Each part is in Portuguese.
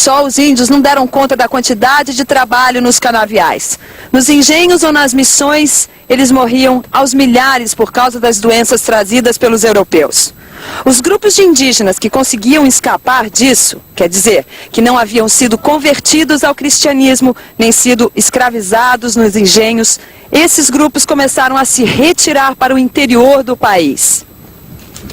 só os índios não deram conta da quantidade de trabalho nos canaviais. Nos engenhos ou nas missões, eles morriam aos milhares por causa das doenças trazidas pelos europeus. Os grupos de indígenas que conseguiam escapar disso, quer dizer, que não haviam sido convertidos ao cristianismo, nem sido escravizados nos engenhos, esses grupos começaram a se retirar para o interior do país.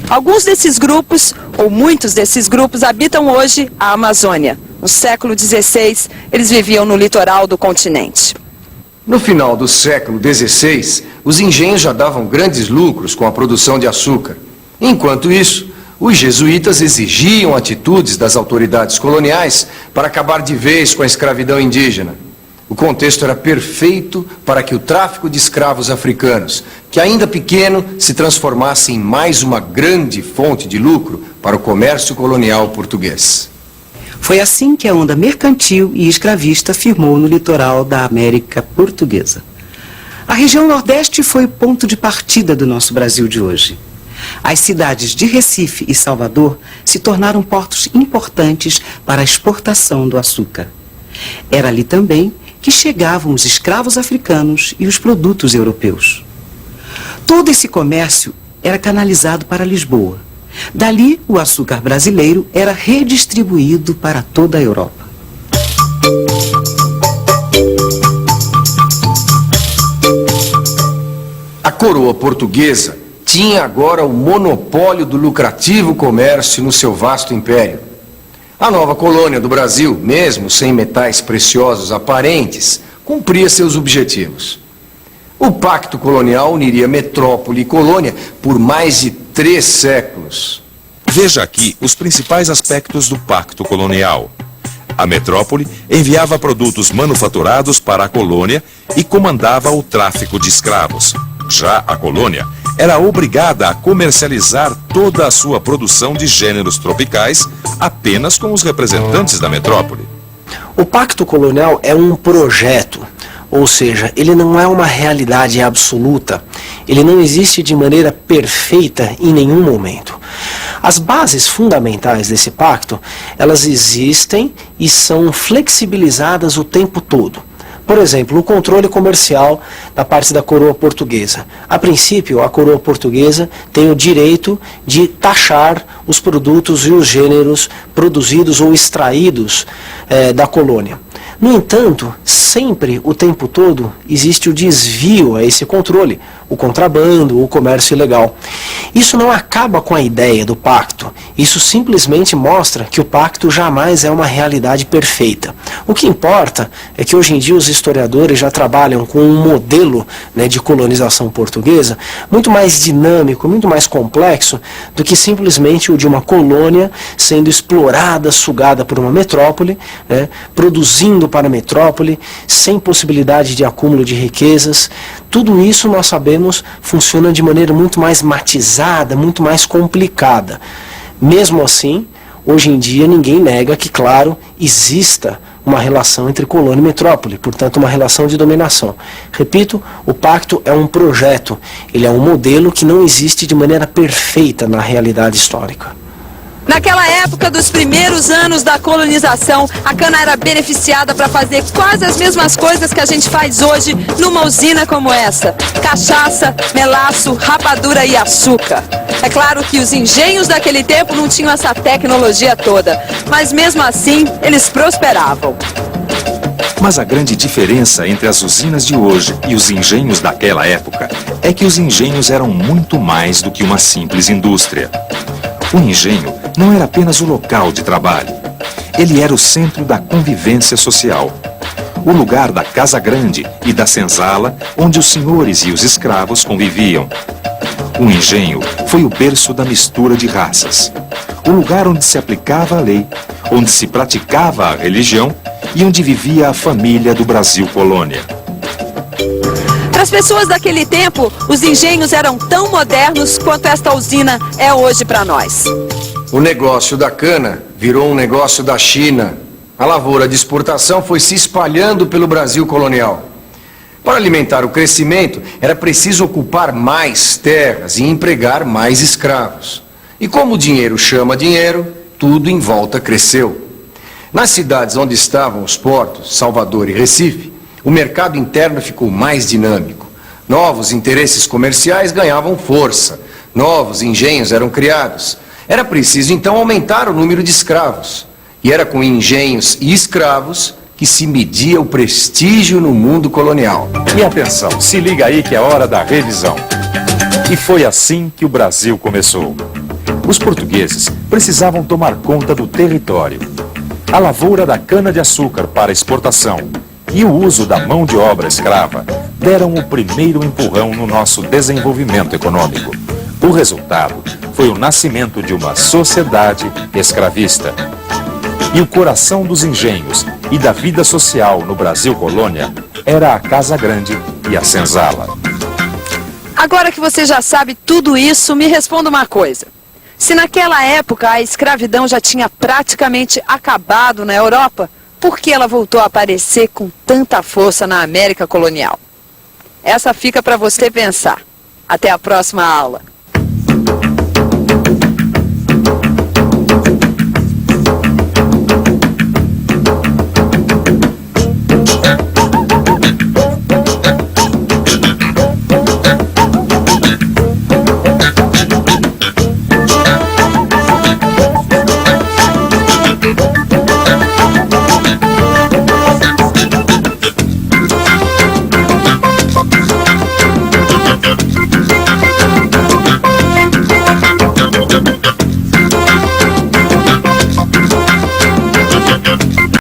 Alguns desses grupos, ou muitos desses grupos, habitam hoje a Amazônia. No século XVI, eles viviam no litoral do continente. No final do século XVI, os engenhos já davam grandes lucros com a produção de açúcar. Enquanto isso, os jesuítas exigiam atitudes das autoridades coloniais para acabar de vez com a escravidão indígena. O contexto era perfeito para que o tráfico de escravos africanos, que ainda pequeno, se transformasse em mais uma grande fonte de lucro para o comércio colonial português. Foi assim que a onda mercantil e escravista firmou no litoral da América Portuguesa. A região Nordeste foi o ponto de partida do nosso Brasil de hoje. As cidades de Recife e Salvador se tornaram portos importantes para a exportação do açúcar. Era ali também que chegavam os escravos africanos e os produtos europeus. Todo esse comércio era canalizado para Lisboa. Dali, o açúcar brasileiro era redistribuído para toda a Europa. A coroa portuguesa tinha agora o monopólio do lucrativo comércio no seu vasto império. A nova colônia do Brasil, mesmo sem metais preciosos aparentes, cumpria seus objetivos. O pacto colonial uniria metrópole e colônia por mais de 3 séculos. Veja aqui os principais aspectos do pacto colonial. A metrópole enviava produtos manufaturados para a colônia e comandava o tráfico de escravos. Já a colônia era obrigada a comercializar toda a sua produção de gêneros tropicais apenas com os representantes da metrópole. O pacto colonial é um projeto, ou seja, ele não é uma realidade absoluta, ele não existe de maneira perfeita em nenhum momento. As bases fundamentais desse pacto, elas existem e são flexibilizadas o tempo todo. Por exemplo, o controle comercial da parte da coroa portuguesa. A princípio, a coroa portuguesa tem o direito de taxar os produtos e os gêneros produzidos ou extraídos da colônia. No entanto, sempre, o tempo todo, existe o desvio a esse controle, o contrabando, o comércio ilegal. Isso não acaba com a ideia do pacto, isso simplesmente mostra que o pacto jamais é uma realidade perfeita. O que importa é que hoje em dia os historiadores já trabalham com um modelo, de colonização portuguesa muito mais dinâmico, muito mais complexo do que simplesmente o de uma colônia sendo explorada, sugada por uma metrópole, produzindo para a metrópole, sem possibilidade de acúmulo de riquezas. Tudo isso nós sabemos funciona de maneira muito mais matizada, muito mais complicada. Mesmo assim, hoje em dia ninguém nega que, claro, exista uma relação entre colônia e metrópole, portanto uma relação de dominação. Repito, o pacto é um projeto, ele é um modelo que não existe de maneira perfeita na realidade histórica. Naquela época dos primeiros anos da colonização, a cana era beneficiada para fazer quase as mesmas coisas que a gente faz hoje numa usina como essa: cachaça, melaço, rapadura e açúcar. É claro que os engenhos daquele tempo não tinham essa tecnologia toda, mas mesmo assim eles prosperavam. Mas a grande diferença entre as usinas de hoje e os engenhos daquela época é que os engenhos eram muito mais do que uma simples indústria. O engenho não era apenas o local de trabalho. Ele era o centro da convivência social. O lugar da casa grande e da senzala onde os senhores e os escravos conviviam. O engenho foi o berço da mistura de raças. O lugar onde se aplicava a lei, onde se praticava a religião e onde vivia a família do Brasil colônia. Para as pessoas daquele tempo, os engenhos eram tão modernos quanto esta usina é hoje para nós. O negócio da cana virou um negócio da China. A lavoura de exportação foi se espalhando pelo Brasil colonial. Para alimentar o crescimento, era preciso ocupar mais terras e empregar mais escravos. E como o dinheiro chama dinheiro, tudo em volta cresceu. Nas cidades onde estavam os portos, Salvador e Recife, o mercado interno ficou mais dinâmico. Novos interesses comerciais ganhavam força, novos engenhos eram criados. Era preciso então aumentar o número de escravos. E era com engenhos e escravos que se media o prestígio no mundo colonial. E atenção, se liga aí que é hora da revisão. E foi assim que o Brasil começou. Os portugueses precisavam tomar conta do território. A lavoura da cana-de-açúcar para exportação e o uso da mão de obra escrava deram o primeiro empurrão no nosso desenvolvimento econômico. O resultado foi o nascimento de uma sociedade escravista. E o coração dos engenhos e da vida social no Brasil colônia era a Casa Grande e a senzala. Agora que você já sabe tudo isso, me responda uma coisa. Se naquela época a escravidão já tinha praticamente acabado na Europa, por que ela voltou a aparecer com tanta força na América colonial? Essa fica para você pensar. Até a próxima aula.